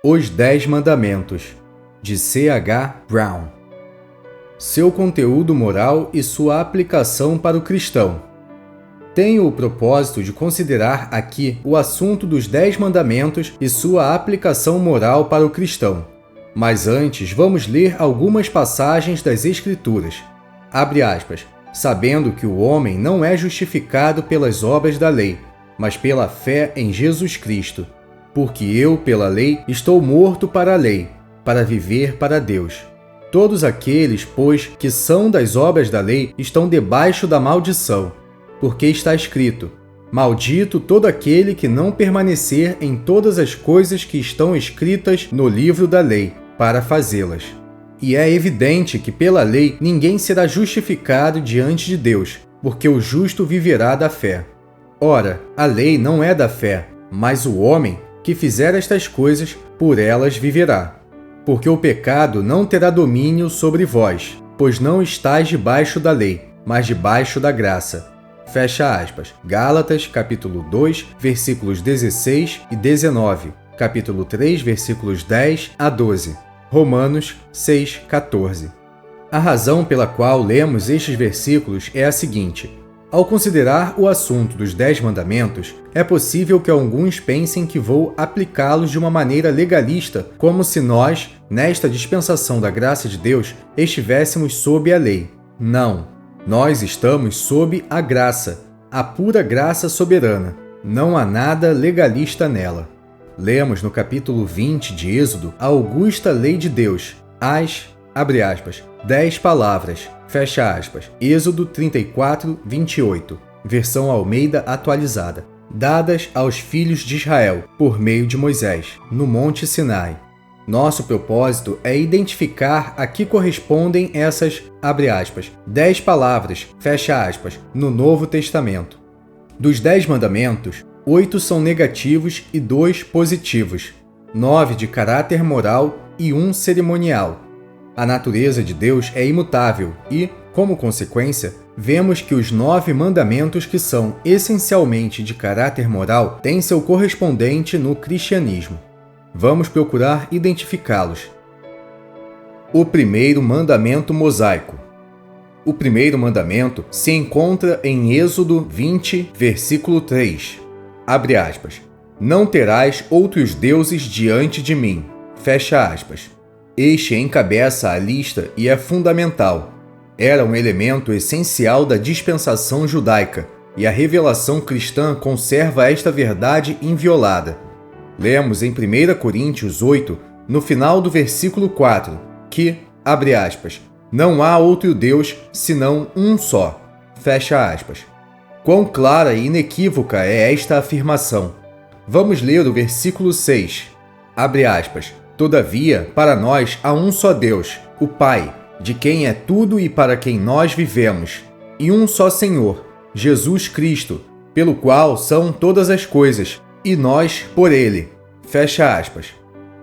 Os 10 Mandamentos, de C.H. Brown. Seu conteúdo moral e sua aplicação para o cristão. Tenho o propósito de considerar aqui o assunto dos 10 Mandamentos e sua aplicação moral para o cristão. Mas antes, vamos ler algumas passagens das Escrituras. Abre aspas. Sabendo que o homem não é justificado pelas obras da lei, mas pela fé em Jesus Cristo. Porque eu, pela lei, estou morto para a lei, para viver para Deus. Todos aqueles, pois, que são das obras da lei, estão debaixo da maldição. Porque está escrito: Maldito todo aquele que não permanecer em todas as coisas que estão escritas no livro da lei, para fazê-las. E é evidente que pela lei ninguém será justificado diante de Deus, porque o justo viverá da fé. Ora, a lei não é da fé, mas o homem que fizer estas coisas, por elas viverá. Porque o pecado não terá domínio sobre vós, pois não estáis debaixo da lei, mas debaixo da graça. Fecha aspas. Gálatas, capítulo 2, versículos 16 e 19. Capítulo 3, versículos 10 a 12. Romanos 6, 14. A razão pela qual lemos estes versículos é a seguinte. Ao considerar o assunto dos 10 mandamentos, é possível que alguns pensem que vou aplicá-los de uma maneira legalista, como se nós, nesta dispensação da graça de Deus, estivéssemos sob a lei. Não. Nós estamos sob a graça, a pura graça soberana. Não há nada legalista nela. Lemos no capítulo 20 de Êxodo a augusta lei de Deus, abre aspas, 10 palavras, fecha aspas, Êxodo 34, 28, versão Almeida atualizada, dadas aos filhos de Israel por meio de Moisés, no Monte Sinai. Nosso propósito é identificar a que correspondem essas, abre aspas, 10 palavras, fecha aspas, no Novo Testamento. Dos 10 mandamentos, 8 são negativos e 2 positivos, 9 de caráter moral e 1 cerimonial. A natureza de Deus é imutável e, como consequência, vemos que os 9 mandamentos que são essencialmente de caráter moral têm seu correspondente no cristianismo. Vamos procurar identificá-los. O primeiro mandamento mosaico. O primeiro mandamento se encontra em Êxodo 20, versículo 3. Abre aspas. Não terás outros deuses diante de mim. Fecha aspas. Este encabeça a lista e é fundamental. Era um elemento essencial da dispensação judaica, e a revelação cristã conserva esta verdade inviolada. Lemos em 1 Coríntios 8, no final do versículo 4, que, abre aspas, não há outro Deus senão um só. Fecha aspas. Quão clara e inequívoca é esta afirmação. Vamos ler o versículo 6. Abre aspas. Todavia, para nós há um só Deus, o Pai, de quem é tudo e para quem nós vivemos, e um só Senhor, Jesus Cristo, pelo qual são todas as coisas, e nós por Ele. Fecha aspas.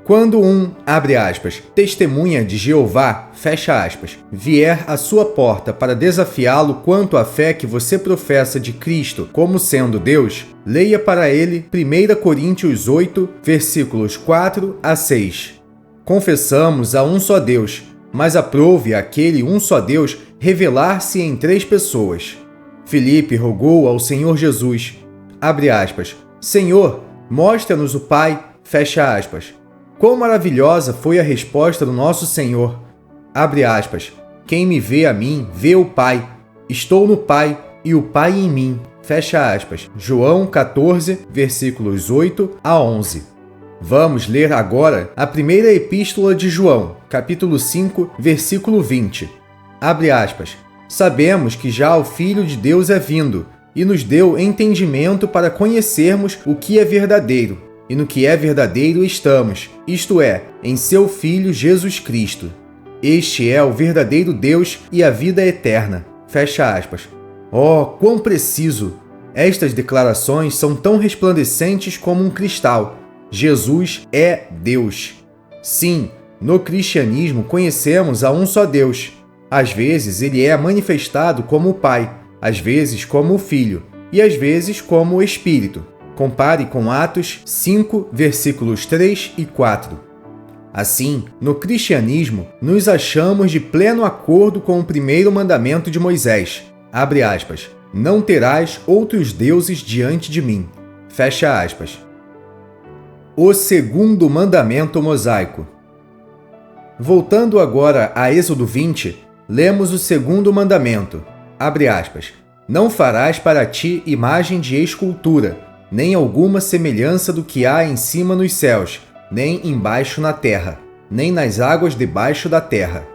Quando abre aspas, testemunha de Jeová, fecha aspas, vier à sua porta para desafiá-lo quanto à fé que você professa de Cristo como sendo Deus, leia para ele 1 Coríntios 8, versículos 4 a 6. Confessamos a um só Deus, mas aprove aquele um só Deus revelar-se em 3 pessoas. Filipe rogou ao Senhor Jesus, abre aspas, Senhor, mostra-nos o Pai, fecha aspas. Quão maravilhosa foi a resposta do nosso Senhor. Abre aspas. Quem me vê a mim, vê o Pai. Estou no Pai e o Pai em mim. Fecha aspas. João 14, versículos 8 a 11. Vamos ler agora a primeira epístola de João, capítulo 5, versículo 20. Abre aspas. Sabemos que já o Filho de Deus é vindo e nos deu entendimento para conhecermos o que é verdadeiro. E no que é verdadeiro estamos, isto é, em seu Filho Jesus Cristo. Este é o verdadeiro Deus e a vida eterna. Fecha aspas. Oh, quão preciso! Estas declarações são tão resplandecentes como um cristal. Jesus é Deus. Sim, no cristianismo conhecemos a um só Deus. Às vezes ele é manifestado como o Pai, às vezes como o Filho e às vezes como o Espírito. Compare com Atos 5, versículos 3 e 4. Assim, no cristianismo, nos achamos de pleno acordo com o primeiro mandamento de Moisés. Abre aspas. Não terás outros deuses diante de mim. Fecha aspas. O segundo mandamento mosaico. Voltando agora a Êxodo 20, lemos o segundo mandamento. Abre aspas. Não farás para ti imagem de escultura, nem alguma semelhança do que há em cima nos céus, nem embaixo na terra, nem nas águas debaixo da terra.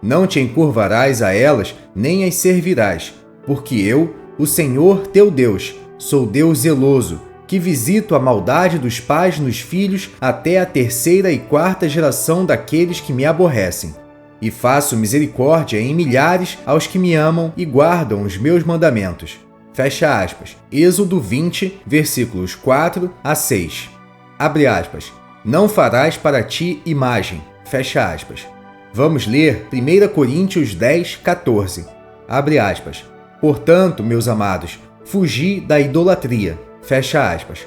Não te encurvarás a elas, nem as servirás, porque eu, o Senhor teu Deus, sou Deus zeloso, que visito a maldade dos pais nos filhos até a 3ª e 4ª geração daqueles que me aborrecem. E faço misericórdia em milhares aos que me amam e guardam os meus mandamentos. Fecha aspas. Êxodo 20, versículos 4 a 6. Abre aspas. Não farás para ti imagem. Fecha aspas. Vamos ler 1 Coríntios 10, 14. Abre aspas. Portanto, meus amados, fugi da idolatria. Fecha aspas.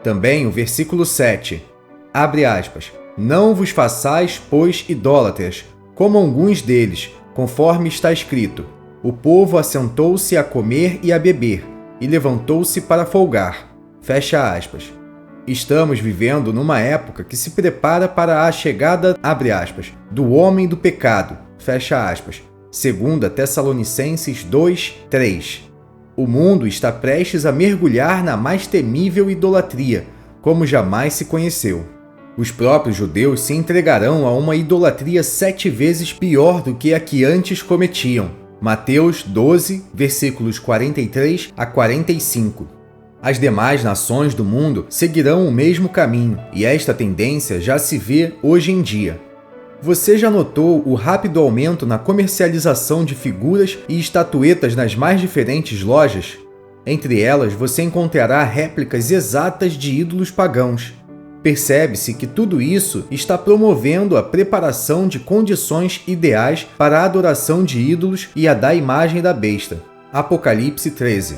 Também o versículo 7. Abre aspas. Não vos façais, pois, idólatras, como alguns deles, conforme está escrito. O povo assentou-se a comer e a beber, e levantou-se para folgar. Fecha aspas. Estamos vivendo numa época que se prepara para a chegada, abre aspas, do homem do pecado, fecha aspas, 2 Tessalonicenses 2, 3. O mundo está prestes a mergulhar na mais temível idolatria, como jamais se conheceu. Os próprios judeus se entregarão a uma idolatria 7 vezes pior do que a que antes cometiam. Mateus 12, versículos 43 a 45. As demais nações do mundo seguirão o mesmo caminho, e esta tendência já se vê hoje em dia. Você já notou o rápido aumento na comercialização de figuras e estatuetas nas mais diferentes lojas? Entre elas, você encontrará réplicas exatas de ídolos pagãos. Percebe-se que tudo isso está promovendo a preparação de condições ideais para a adoração de ídolos e a da imagem da besta. Apocalipse 13.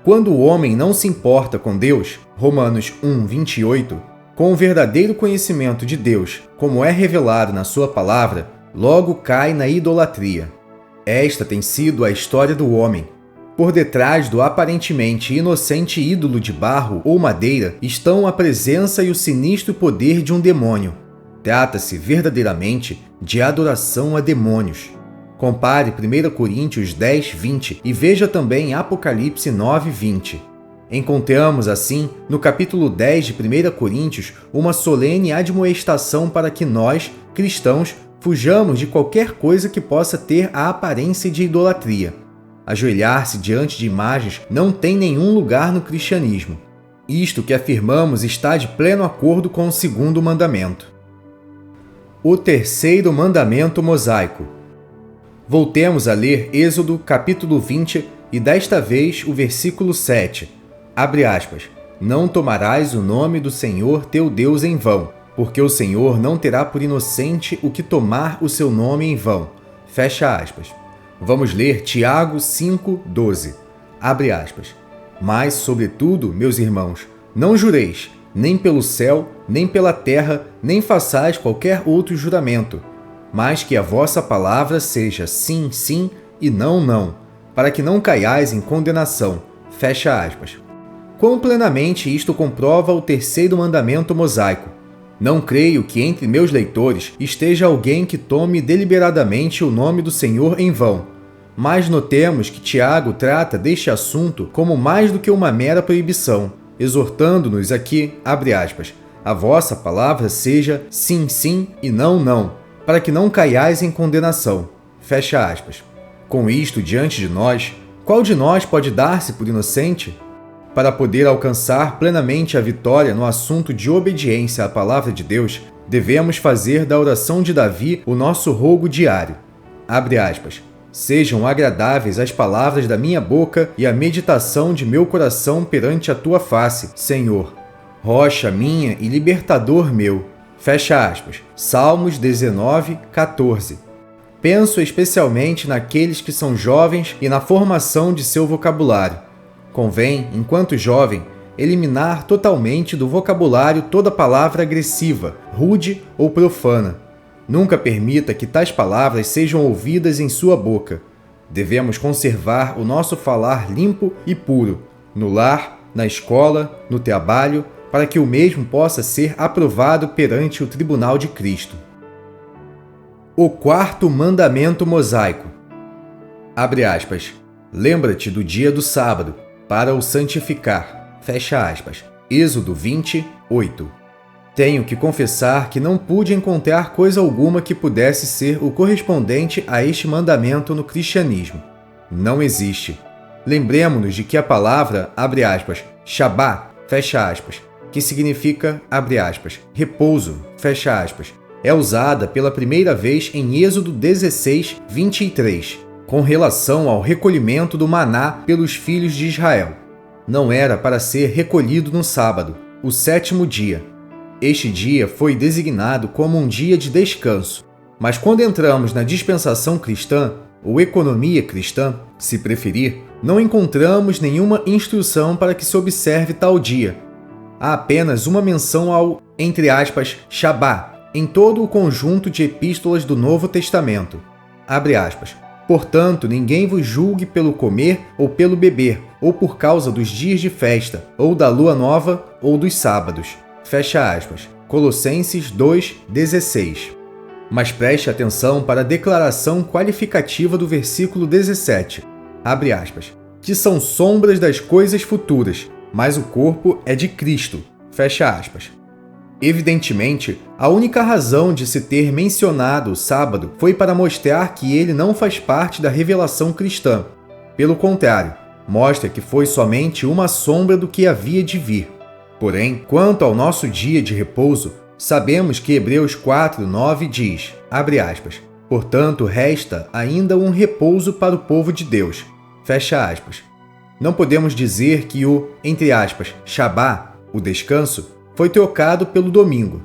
Quando o homem não se importa com Deus, Romanos 1, 28, com o verdadeiro conhecimento de Deus, como é revelado na sua palavra, logo cai na idolatria. Esta tem sido a história do homem. Por detrás do aparentemente inocente ídolo de barro ou madeira estão a presença e o sinistro poder de um demônio. Trata-se verdadeiramente de adoração a demônios. Compare 1 Coríntios 10, 20 e veja também Apocalipse 9, 20. Encontramos, assim, no capítulo 10 de 1 Coríntios, uma solene admoestação para que nós, cristãos, fujamos de qualquer coisa que possa ter a aparência de idolatria. Ajoelhar-se diante de imagens não tem nenhum lugar no cristianismo. Isto que afirmamos está de pleno acordo com o segundo mandamento. O terceiro mandamento mosaico. Voltemos a ler Êxodo capítulo 20 e desta vez o versículo 7. Abre aspas. Não tomarás o nome do Senhor teu Deus em vão, porque o Senhor não terá por inocente o que tomar o seu nome em vão. Fecha aspas. Vamos ler Tiago 5, 12. Abre aspas. Mas, sobretudo, meus irmãos, não jureis, nem pelo céu, nem pela terra, nem façais qualquer outro juramento, mas que a vossa palavra seja sim, sim e não, não, para que não caiais em condenação. Fecha aspas. Quão plenamente isto comprova o terceiro mandamento mosaico. Não creio que entre meus leitores esteja alguém que tome deliberadamente o nome do Senhor em vão. Mas notemos que Tiago trata deste assunto como mais do que uma mera proibição, exortando-nos aqui, abre aspas, a vossa palavra seja sim, sim e não, não, para que não caiais em condenação. Fecha aspas. Com isto diante de nós, qual de nós pode dar-se por inocente? Para poder alcançar plenamente a vitória no assunto de obediência à palavra de Deus, devemos fazer da oração de Davi o nosso rogo diário. Abre aspas. Sejam agradáveis as palavras da minha boca e a meditação de meu coração perante a tua face, Senhor. Rocha minha e libertador meu. Fecha aspas. Salmos 19, 14. Penso especialmente naqueles que são jovens e na formação de seu vocabulário. Convém, enquanto jovem, eliminar totalmente do vocabulário toda palavra agressiva, rude ou profana. Nunca permita que tais palavras sejam ouvidas em sua boca. Devemos conservar o nosso falar limpo e puro, no lar, na escola, no trabalho, para que o mesmo possa ser aprovado perante o tribunal de Cristo. O quarto mandamento mosaico. Abre aspas. Lembra-te do dia do sábado, para o santificar. Fecha aspas. Êxodo 20, 8. Tenho que confessar que não pude encontrar coisa alguma que pudesse ser o correspondente a este mandamento no cristianismo. Não existe. Lembremos-nos de que a palavra, abre aspas, Shabá, fecha aspas, que significa, abre aspas, repouso, fecha aspas, é usada pela primeira vez em Êxodo 16, 23, com relação ao recolhimento do maná pelos filhos de Israel. Não era para ser recolhido no sábado, o sétimo dia. Este dia foi designado como um dia de descanso, mas quando entramos na dispensação cristã, ou economia cristã, se preferir, não encontramos nenhuma instrução para que se observe tal dia. Há apenas uma menção ao, entre aspas, Shabá, em todo o conjunto de epístolas do Novo Testamento. Abre aspas. Portanto, ninguém vos julgue pelo comer ou pelo beber, ou por causa dos dias de festa, ou da lua nova, ou dos sábados. Fecha aspas. Colossenses 2:16. Mas preste atenção para a declaração qualificativa do versículo 17. Abre aspas. Que são sombras das coisas futuras, mas o corpo é de Cristo. Fecha aspas. Evidentemente, a única razão de se ter mencionado o sábado foi para mostrar que ele não faz parte da revelação cristã. Pelo contrário, mostra que foi somente uma sombra do que havia de vir. Porém, quanto ao nosso dia de repouso, sabemos que Hebreus 4:9 diz, abre aspas, portanto, resta ainda um repouso para o povo de Deus. Fecha aspas. Não podemos dizer que o, entre aspas, Shabá, o descanso, foi trocado pelo domingo.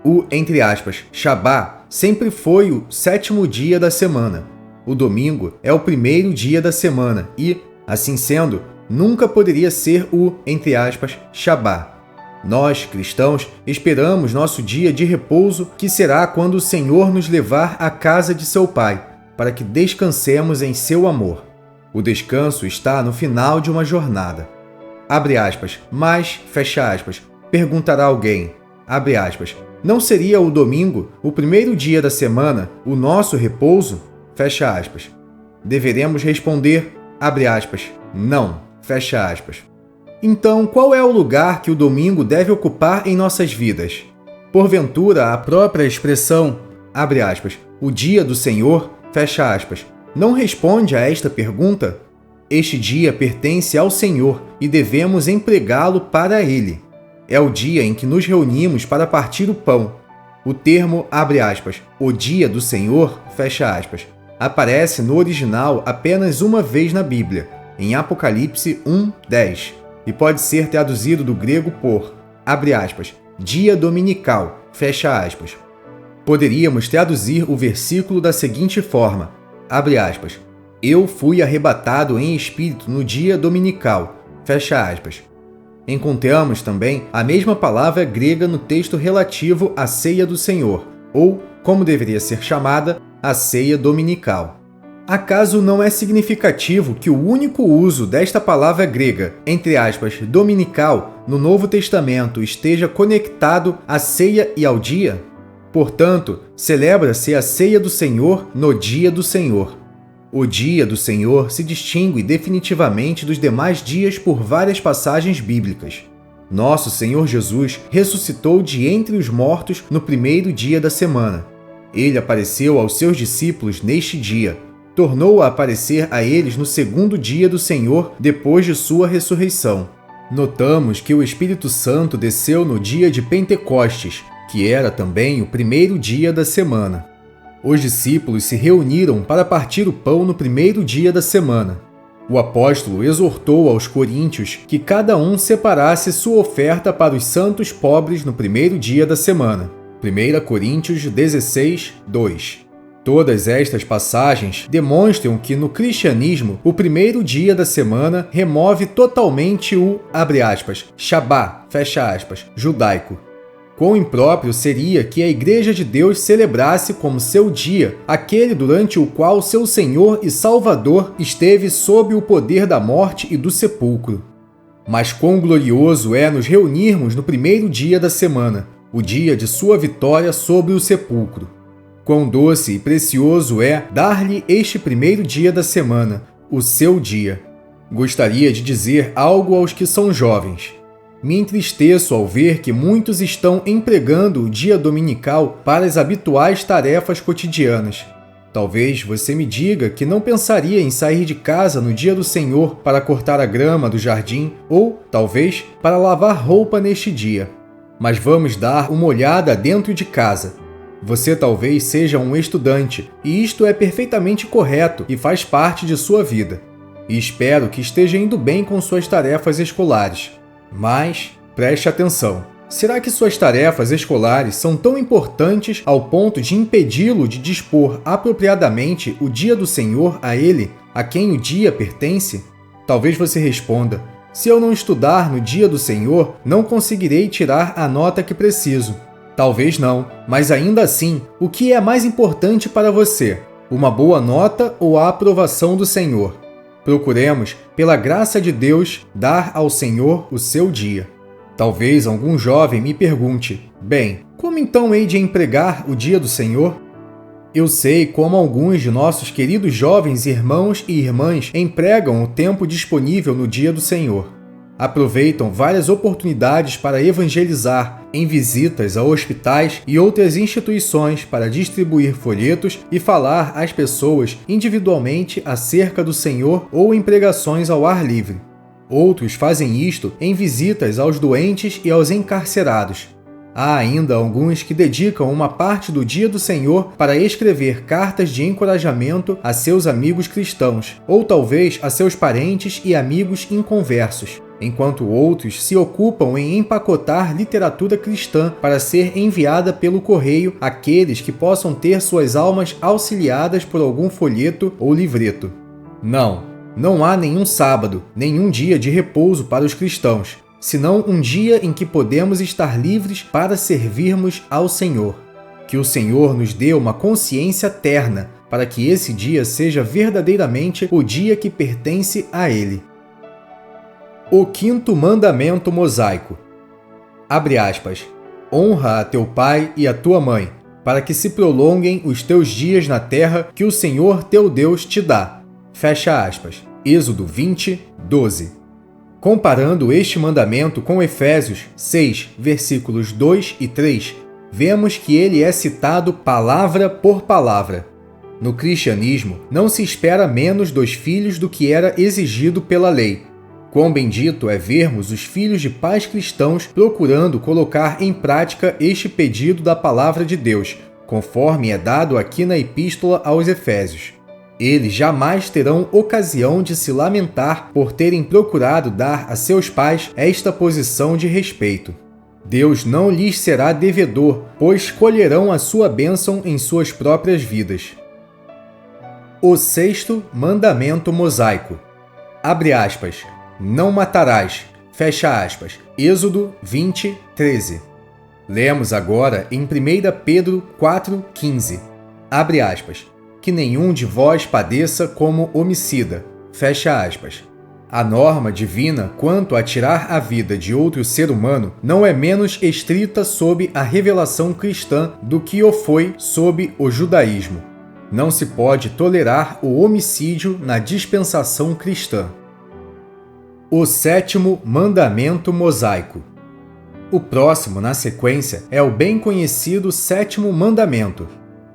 O, entre aspas, Shabá sempre foi o sétimo dia da semana. O domingo é o primeiro dia da semana e, assim sendo, nunca poderia ser o, entre aspas, Shabá. Nós, cristãos, esperamos nosso dia de repouso, que será quando o Senhor nos levar à casa de seu Pai, para que descansemos em seu amor. O descanso está no final de uma jornada. Abre aspas, mas, fecha aspas, perguntará alguém, abre aspas, não seria o domingo, o primeiro dia da semana, o nosso repouso? Fecha aspas. Deveremos responder, abre aspas, não, fecha aspas. Então, qual é o lugar que o domingo deve ocupar em nossas vidas? Porventura, a própria expressão, abre aspas, o dia do Senhor, fecha aspas, não responde a esta pergunta? Este dia pertence ao Senhor e devemos empregá-lo para Ele. É o dia em que nos reunimos para partir o pão. O termo, abre aspas, o dia do Senhor, fecha aspas, aparece no original apenas uma vez na Bíblia, em Apocalipse 1:10, e pode ser traduzido do grego por, abre aspas, dia dominical, fecha aspas. Poderíamos traduzir o versículo da seguinte forma, abre aspas, eu fui arrebatado em espírito no dia dominical, fecha aspas. Encontramos também a mesma palavra grega no texto relativo à ceia do Senhor, ou, como deveria ser chamada, a ceia dominical. Acaso não é significativo que o único uso desta palavra grega, entre aspas, dominical, no Novo Testamento esteja conectado à ceia e ao dia? Portanto, celebra-se a ceia do Senhor no dia do Senhor. O dia do Senhor se distingue definitivamente dos demais dias por várias passagens bíblicas. Nosso Senhor Jesus ressuscitou de entre os mortos no primeiro dia da semana. Ele apareceu aos seus discípulos neste dia. Tornou a aparecer a eles no segundo dia do Senhor depois de sua ressurreição. Notamos que o Espírito Santo desceu no dia de Pentecostes, que era também o primeiro dia da semana. Os discípulos se reuniram para partir o pão no primeiro dia da semana. O apóstolo exortou aos coríntios que cada um separasse sua oferta para os santos pobres no primeiro dia da semana. 1 Coríntios 16:2. Todas estas passagens demonstram que no cristianismo, o primeiro dia da semana remove totalmente o, abre aspas, Shabá, fecha aspas, judaico. Quão impróprio seria que a Igreja de Deus celebrasse como seu dia aquele durante o qual seu Senhor e Salvador esteve sob o poder da morte e do sepulcro. Mas quão glorioso é nos reunirmos no primeiro dia da semana, o dia de sua vitória sobre o sepulcro. Quão doce e precioso é dar-lhe este primeiro dia da semana, o seu dia. Gostaria de dizer algo aos que são jovens. Me entristeço ao ver que muitos estão empregando o dia dominical para as habituais tarefas cotidianas. Talvez você me diga que não pensaria em sair de casa no dia do Senhor para cortar a grama do jardim ou, talvez, para lavar roupa neste dia. Mas vamos dar uma olhada dentro de casa. Você talvez seja um estudante, e isto é perfeitamente correto e faz parte de sua vida. E espero que esteja indo bem com suas tarefas escolares. Mas, preste atenção, será que suas tarefas escolares são tão importantes ao ponto de impedi-lo de dispor apropriadamente o dia do Senhor a ele, a quem o dia pertence? Talvez você responda: se eu não estudar no dia do Senhor, não conseguirei tirar a nota que preciso. Talvez não, mas ainda assim, o que é mais importante para você? Uma boa nota ou a aprovação do Senhor? Procuremos, pela graça de Deus, dar ao Senhor o seu dia. Talvez algum jovem me pergunte: bem, como então hei de empregar o dia do Senhor? Eu sei como alguns de nossos queridos jovens irmãos e irmãs empregam o tempo disponível no dia do Senhor. Aproveitam várias oportunidades para evangelizar, em visitas a hospitais e outras instituições para distribuir folhetos e falar às pessoas individualmente acerca do Senhor ou em pregações ao ar livre. Outros fazem isto em visitas aos doentes e aos encarcerados. Há ainda alguns que dedicam uma parte do dia do Senhor para escrever cartas de encorajamento a seus amigos cristãos, ou talvez a seus parentes e amigos inconversos, enquanto outros se ocupam em empacotar literatura cristã para ser enviada pelo correio àqueles que possam ter suas almas auxiliadas por algum folheto ou livreto. Não há nenhum sábado, nenhum dia de repouso para os cristãos, senão um dia em que podemos estar livres para servirmos ao Senhor. Que o Senhor nos dê uma consciência terna, para que esse dia seja verdadeiramente o dia que pertence a Ele. O quinto mandamento mosaico. Abre aspas. Honra a teu pai e a tua mãe, para que se prolonguem os teus dias na terra que o Senhor teu Deus te dá. Fecha aspas. Êxodo 20, 12. Comparando este mandamento com Efésios 6, versículos 2 e 3, vemos que ele é citado palavra por palavra. No cristianismo, não se espera menos dos filhos do que era exigido pela lei. Quão bendito é vermos os filhos de pais cristãos procurando colocar em prática este pedido da palavra de Deus, conforme é dado aqui na Epístola aos Efésios. Eles jamais terão ocasião de se lamentar por terem procurado dar a seus pais esta posição de respeito. Deus não lhes será devedor, pois colherão a sua bênção em suas próprias vidas. O sexto mandamento mosaico. Abre aspas. Não matarás. Fecha aspas. Êxodo 20, 13. Lemos agora em 1 Pedro 4, 15. Abre aspas. Que nenhum de vós padeça como homicida. Fecha aspas. A norma divina quanto a tirar a vida de outro ser humano não é menos estrita sob a revelação cristã do que o foi sob o judaísmo. Não se pode tolerar o homicídio na dispensação cristã. O sétimo mandamento mosaico. O próximo na sequência é o bem conhecido sétimo mandamento.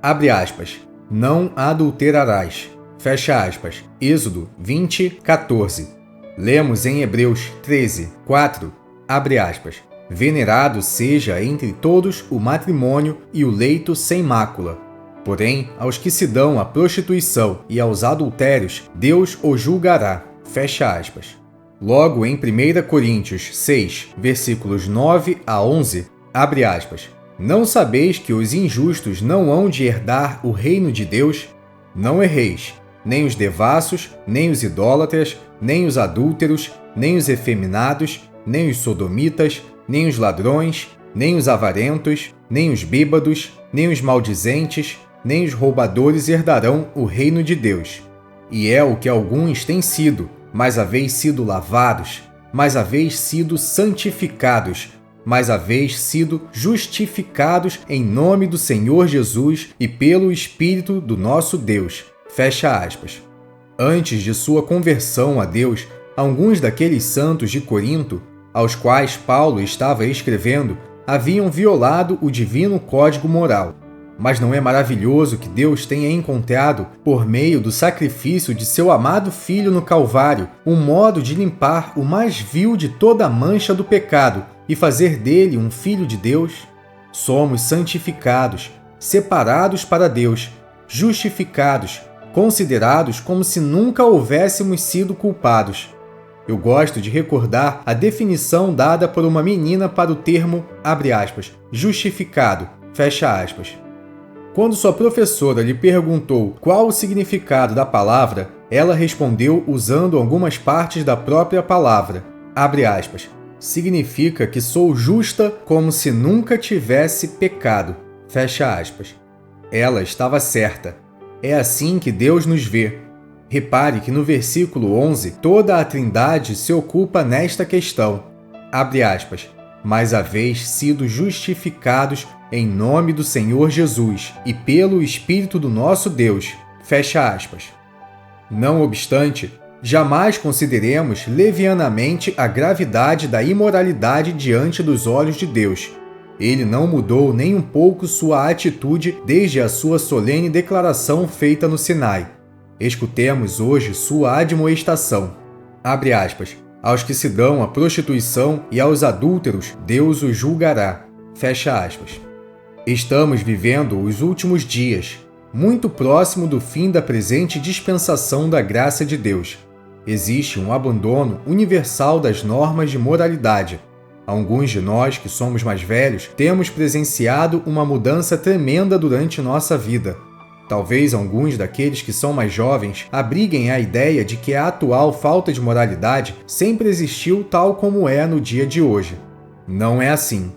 Abre aspas. Não adulterarás. Fecha aspas. Êxodo 20, 14. Lemos em Hebreus 13, 4. Abre aspas. Venerado seja entre todos o matrimônio e o leito sem mácula. Porém, aos que se dão à prostituição e aos adultérios, Deus o julgará. Fecha aspas. Logo em 1 Coríntios 6, versículos 9 a 11, abre aspas. Não sabeis que os injustos não hão de herdar o reino de Deus? Não erreis, nem os devassos, nem os idólatras, nem os adúlteros, nem os efeminados, nem os sodomitas, nem os ladrões, nem os avarentos, nem os bêbados, nem os maldizentes, nem os roubadores herdarão o reino de Deus. E é o que alguns têm sido, mas haveis sido lavados, mas haveis sido santificados, mas haveis sido justificados em nome do Senhor Jesus e pelo Espírito do nosso Deus. Fecha aspas. Antes de sua conversão a Deus, alguns daqueles santos de Corinto, aos quais Paulo estava escrevendo, haviam violado o divino código moral. Mas não é maravilhoso que Deus tenha encontrado, por meio do sacrifício de seu amado Filho no Calvário, um modo de limpar o mais vil de toda a mancha do pecado e fazer dele um Filho de Deus? Somos santificados, separados para Deus, justificados, considerados como se nunca houvéssemos sido culpados. Eu gosto de recordar a definição dada por uma menina para o termo, abre aspas, justificado, fecha aspas. Quando sua professora lhe perguntou qual o significado da palavra, ela respondeu usando algumas partes da própria palavra. Abre aspas. Significa que sou justa como se nunca tivesse pecado. Fecha aspas. Ela estava certa. É assim que Deus nos vê. Repare que no versículo 11, toda a Trindade se ocupa nesta questão. Abre aspas. Mas haveis sido justificados em nome do Senhor Jesus e pelo Espírito do nosso Deus. Fecha aspas. Não obstante, jamais consideremos levianamente a gravidade da imoralidade diante dos olhos de Deus. Ele não mudou nem um pouco sua atitude desde a sua solene declaração feita no Sinai. Escutemos hoje sua admoestação. Abre aspas. Aos que se dão à prostituição e aos adúlteros, Deus os julgará. Fecha aspas. Estamos vivendo os últimos dias, muito próximo do fim da presente dispensação da graça de Deus. Existe um abandono universal das normas de moralidade. Alguns de nós, que somos mais velhos, temos presenciado uma mudança tremenda durante nossa vida. Talvez alguns daqueles que são mais jovens abriguem a ideia de que a atual falta de moralidade sempre existiu tal como é no dia de hoje. Não é assim.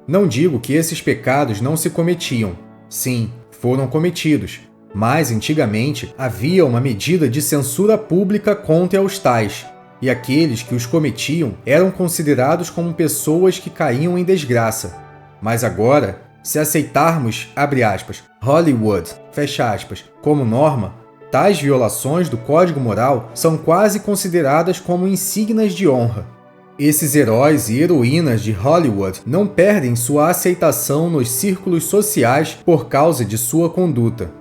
Não digo que esses pecados não se cometiam. Sim, foram cometidos. Mas, antigamente, havia uma medida de censura pública contra os tais, e aqueles que os cometiam eram considerados como pessoas que caíam em desgraça. Mas agora, se aceitarmos, abre aspas, Hollywood, fecha aspas, como norma, tais violações do código moral são quase consideradas como insígnias de honra. Esses heróis e heroínas de Hollywood não perdem sua aceitação nos círculos sociais por causa de sua conduta.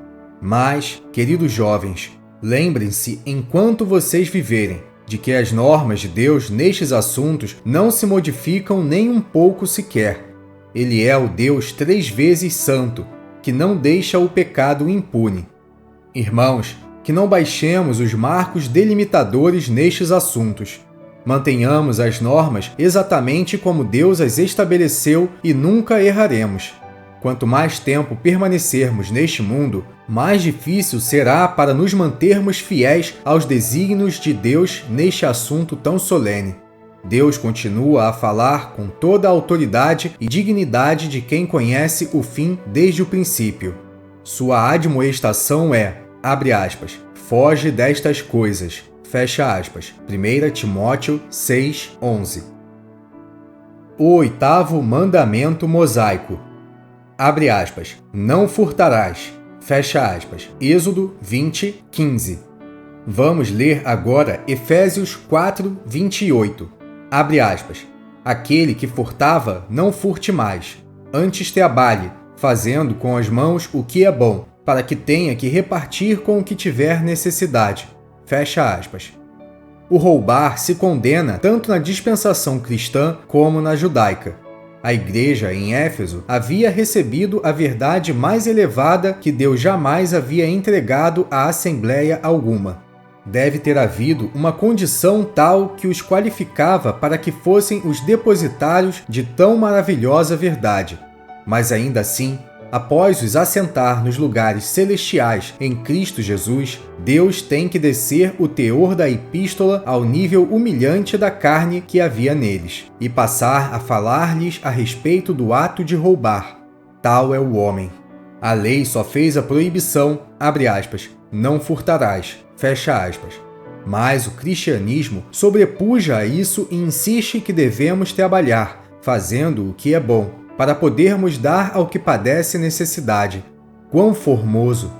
Mas, queridos jovens, lembrem-se, enquanto vocês viverem, de que as normas de Deus nestes assuntos não se modificam nem um pouco sequer. Ele é o Deus 3 vezes santo, que não deixa o pecado impune. Irmãos, que não baixemos os marcos delimitadores nestes assuntos. Mantenhamos as normas exatamente como Deus as estabeleceu e nunca erraremos. Quanto mais tempo permanecermos neste mundo, mais difícil será para nos mantermos fiéis aos desígnios de Deus neste assunto tão solene. Deus continua a falar com toda a autoridade e dignidade de quem conhece o fim desde o princípio. Sua admoestação é, abre aspas, foge destas coisas, fecha aspas, 1 Timóteo 6:11. O 8º mandamento mosaico, abre aspas, não furtarás, fecha aspas, Êxodo 20:15. Vamos ler agora Efésios 4:28. Abre aspas, aquele que furtava, não furte mais, antes trabalhe, fazendo com as mãos o que é bom, para que tenha que repartir com o que tiver necessidade. Fecha aspas. O roubar se condena tanto na dispensação cristã como na judaica. A igreja em Éfeso havia recebido a verdade mais elevada que Deus jamais havia entregado à assembleia alguma. Deve ter havido uma condição tal que os qualificava para que fossem os depositários de tão maravilhosa verdade. Mas ainda assim, após os assentar nos lugares celestiais em Cristo Jesus, Deus tem que descer o teor da epístola ao nível humilhante da carne que havia neles, e passar a falar-lhes a respeito do ato de roubar. Tal é o homem. A lei só fez a proibição, abre aspas, não furtarás, fecha aspas. Mas o cristianismo sobrepuja a isso e insiste que devemos trabalhar, fazendo o que é bom, para podermos dar ao que padece necessidade. Quão formoso!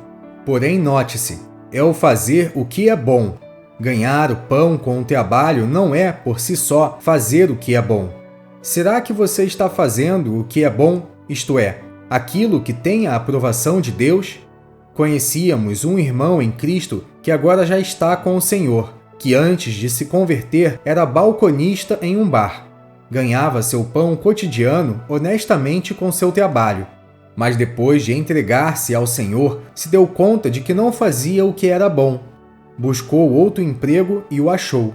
Porém, note-se, é o fazer o que é bom. Ganhar o pão com o trabalho não é, por si só, fazer o que é bom. Será que você está fazendo o que é bom, isto é, aquilo que tem a aprovação de Deus? Conhecíamos um irmão em Cristo que agora já está com o Senhor, que antes de se converter era balconista em um bar. Ganhava seu pão cotidiano honestamente com seu trabalho, mas depois de entregar-se ao Senhor, se deu conta de que não fazia o que era bom. Buscou outro emprego e o achou.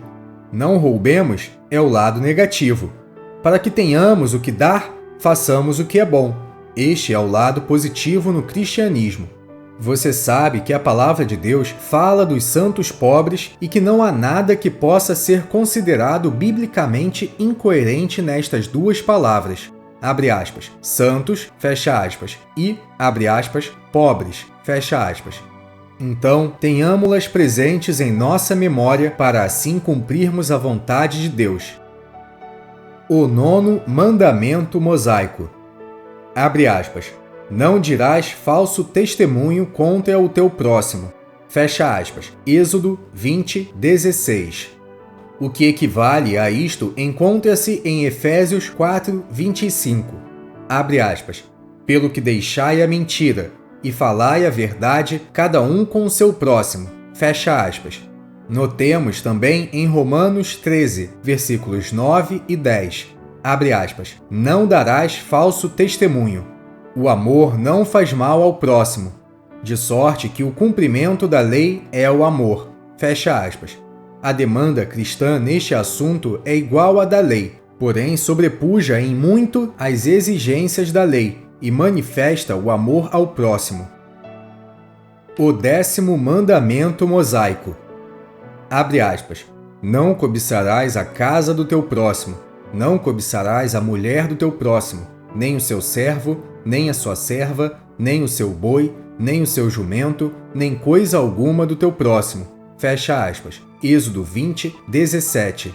Não roubemos é o lado negativo. Para que tenhamos o que dar, façamos o que é bom. Este é o lado positivo no cristianismo. Você sabe que a palavra de Deus fala dos santos pobres e que não há nada que possa ser considerado biblicamente incoerente nestas duas palavras. Abre aspas, santos, fecha aspas, e, abre aspas, pobres, fecha aspas. Então, tenhamo-las presentes em nossa memória para assim cumprirmos a vontade de Deus. O 9º mandamento mosaico. Abre aspas. Não dirás falso testemunho contra o teu próximo. Fecha aspas. Êxodo 20, 16. O que equivale a isto encontra-se em Efésios 4, 25. Abre aspas. Pelo que deixai a mentira, e falai a verdade, cada um com o seu próximo. Fecha aspas. Notemos também em Romanos 13, versículos 9 e 10. Abre aspas. Não darás falso testemunho. O amor não faz mal ao próximo, de sorte que o cumprimento da lei é o amor. Fecha aspas. A demanda cristã neste assunto é igual à da lei, porém sobrepuja em muito as exigências da lei e manifesta o amor ao próximo. O 10º mandamento mosaico. Abre aspas. Não cobiçarás a casa do teu próximo, não cobiçarás a mulher do teu próximo, nem o seu servo, nem a sua serva, nem o seu boi, nem o seu jumento, nem coisa alguma do teu próximo. Fecha aspas. Êxodo 20, 17.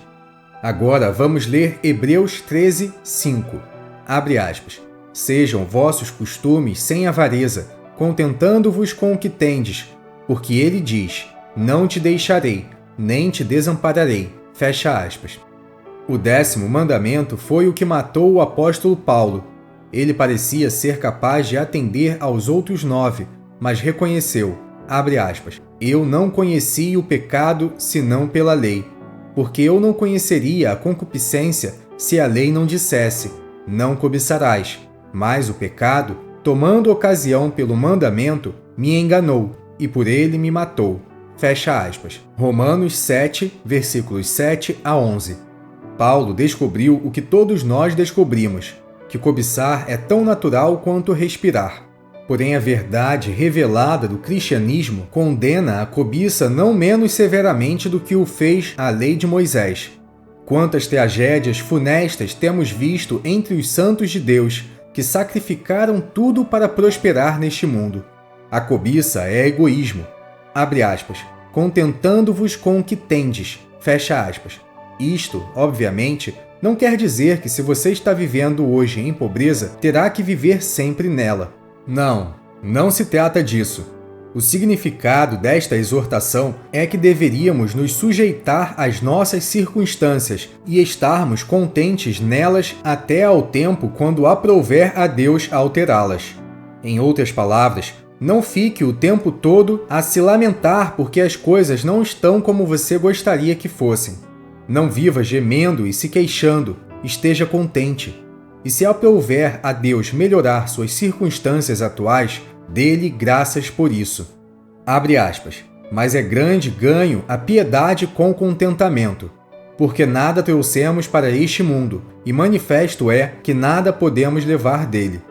Agora vamos ler Hebreus 13, 5. Abre aspas. Sejam vossos costumes sem avareza, contentando-vos com o que tendes, porque ele diz, não te deixarei, nem te desampararei. Fecha aspas. O 10º mandamento foi o que matou o apóstolo Paulo. Ele parecia ser capaz de atender aos outros 9, mas reconheceu, abre aspas, eu não conheci o pecado senão pela lei, porque eu não conheceria a concupiscência se a lei não dissesse, não cobiçarás. Mas o pecado, tomando ocasião pelo mandamento, me enganou, e por ele me matou. Fecha aspas. Romanos 7, versículos 7 a 11. Paulo descobriu o que todos nós descobrimos, que cobiçar é tão natural quanto respirar. Porém, a verdade revelada do cristianismo condena a cobiça não menos severamente do que o fez a lei de Moisés. Quantas tragédias funestas temos visto entre os santos de Deus, que sacrificaram tudo para prosperar neste mundo. A cobiça é egoísmo. Abre aspas. Contentando-vos com o que tendes. Fecha aspas. Isto, obviamente, não quer dizer que se você está vivendo hoje em pobreza, terá que viver sempre nela. Não, não se trata disso. O significado desta exortação é que deveríamos nos sujeitar às nossas circunstâncias e estarmos contentes nelas até ao tempo quando aprouver a Deus alterá-las. Em outras palavras, não fique o tempo todo a se lamentar porque as coisas não estão como você gostaria que fossem. Não viva gemendo e se queixando, esteja contente. E se aprouver a Deus melhorar suas circunstâncias atuais, dê-lhe graças por isso. Abre aspas. Mas é grande ganho a piedade com contentamento, porque nada trouxemos para este mundo, e manifesto é que nada podemos levar dele.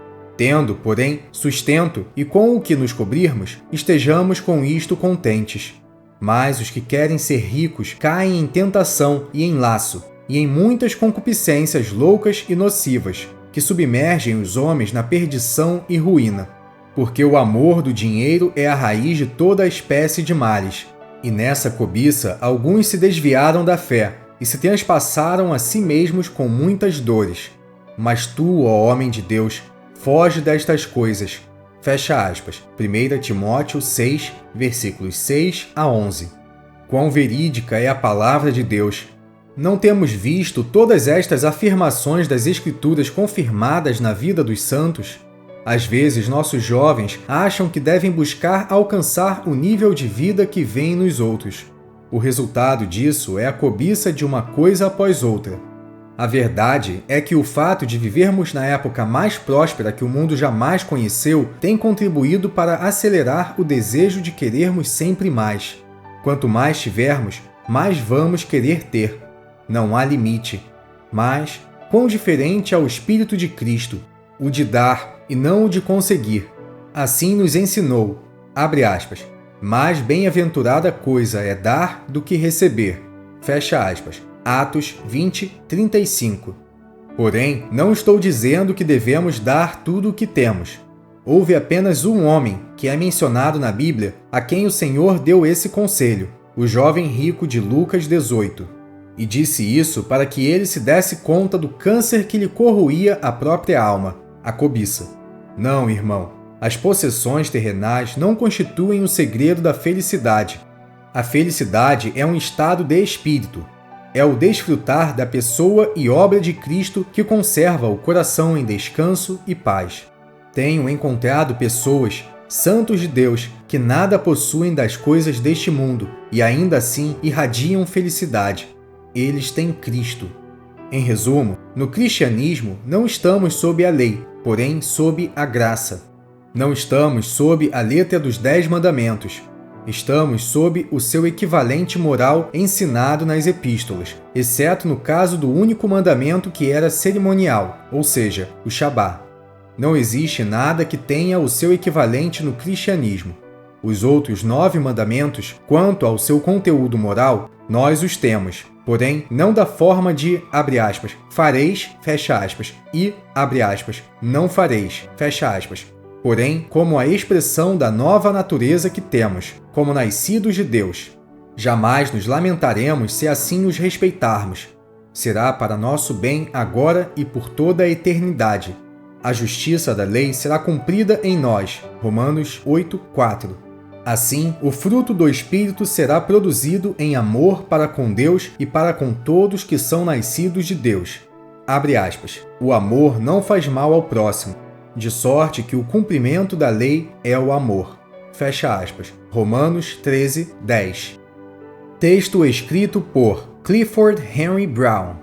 Tendo, porém, sustento e com o que nos cobrirmos, estejamos com isto contentes. Mas os que querem ser ricos caem em tentação e em laço, e em muitas concupiscências loucas e nocivas, que submergem os homens na perdição e ruína. Porque o amor do dinheiro é a raiz de toda a espécie de males. E nessa cobiça alguns se desviaram da fé e se transpassaram a si mesmos com muitas dores. Mas tu, ó homem de Deus, foge destas coisas. Fecha aspas. 1 Timóteo 6, versículos 6 a 11. Quão verídica é a palavra de Deus! Não temos visto todas estas afirmações das Escrituras confirmadas na vida dos santos? Às vezes, nossos jovens acham que devem buscar alcançar o nível de vida que vem nos outros. O resultado disso é a cobiça de uma coisa após outra. A verdade é que o fato de vivermos na época mais próspera que o mundo jamais conheceu tem contribuído para acelerar o desejo de querermos sempre mais. Quanto mais tivermos, mais vamos querer ter. Não há limite. Mas, quão diferente é o Espírito de Cristo, o de dar e não o de conseguir. Assim nos ensinou, abre aspas, mais bem-aventurada coisa é dar do que receber. Fecha aspas. Atos 20, 35. Porém, não estou dizendo que devemos dar tudo o que temos. Houve apenas um homem, que é mencionado na Bíblia, a quem o Senhor deu esse conselho, o jovem rico de Lucas 18. E disse isso para que ele se desse conta do câncer que lhe corroía a própria alma, a cobiça. Não, irmão, as possessões terrenais não constituem o segredo da felicidade. A felicidade é um estado de espírito. É o desfrutar da pessoa e obra de Cristo que conserva o coração em descanso e paz. Tenho encontrado pessoas, santos de Deus, que nada possuem das coisas deste mundo e ainda assim irradiam felicidade. Eles têm Cristo. Em resumo, no cristianismo não estamos sob a lei, porém sob a graça. Não estamos sob a letra dos 10 mandamentos. Estamos sob o seu equivalente moral ensinado nas epístolas, exceto no caso do único mandamento que era cerimonial, ou seja, o Shabá. Não existe nada que tenha o seu equivalente no cristianismo. Os outros 9 mandamentos, quanto ao seu conteúdo moral, nós os temos, porém não da forma de, abre aspas, fareis, fecha aspas, e, abre aspas, não fareis, fecha aspas. Porém, como a expressão da nova natureza que temos, como nascidos de Deus. Jamais nos lamentaremos se assim os respeitarmos. Será para nosso bem agora e por toda a eternidade. A justiça da lei será cumprida em nós. Romanos 8:4. Assim, o fruto do Espírito será produzido em amor para com Deus e para com todos que são nascidos de Deus. Abre aspas. O amor não faz mal ao próximo, de sorte que o cumprimento da lei é o amor. Fecha aspas. Romanos 13:10. Texto escrito por Clifford Henry Brown.